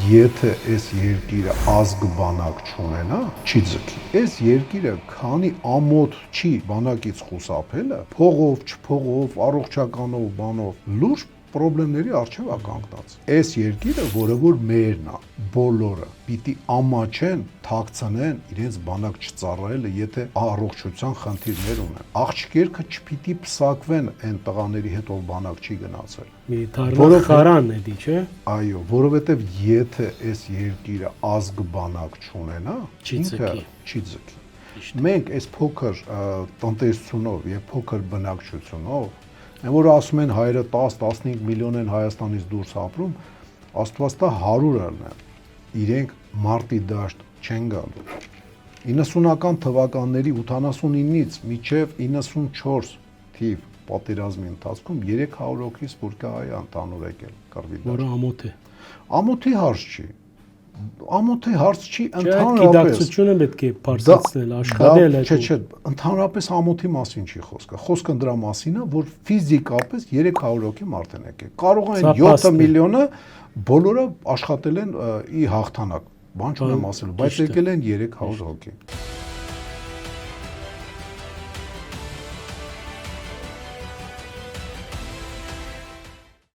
եթե այս երկիրը ազգ բանակ չունենա, չի ձգի։ Այս երկիրը քանի ամոթ չի բանակից խուսափելը, փողով, չփողով, առողջականով, բանով, լուրջ պրոբլեմների առջև է կանգնած։ Այս երկիրը, որը որ մերն է, բոլորը պիտի ամաչեն, թաքցնեն իրենց բանակ չծառայելը, եթե առողջության խնդիրներ ունեն։ Աղջիկերքը չպիտի փսակվեն այն տղաների հետ, ով բանակ չի գնացել։ Մի թարմախարան է դի, չէ։ Այո, որովհետև եթե այս երկիրը ազգ բանակ չունենա, ինքը չի ձգի։ Մենք այս փոքր տնտեսությունով եւ փոքր բնակչությունով, որ ասում են հայերը 10-15 միլիոն են Հայաստանից դուրս ապրում, Աստված տա 100-ն են, իրենք մարտի դաշտ չեն գալու։ 90-ական թվականների 89-ից մինչև 94 թիվ պատերազմի ընթացքում 300 հոգի սփյուռքահայ ընդհանուր եկել կռվի դաշտ։ Որը ամոթ է։ Ամոթի հարց չի։ Ամոթի հարց չի, ընդհանրապես գիտակցությունը պետք է բարձրացնել, աշխատել այդ։ Չէ, ընդհանրապես ամոթի մասին չի խոսքը։ Խոսքը դրա մասին է, որ ֆիզիկապես 300 հոգի մարդ են եկել։ Կարող են 7 միլիոնը բոլորը աշխատել են ի հաղթանակ, բան չունեմ ասելու, բայց եկել են 300 հոգի։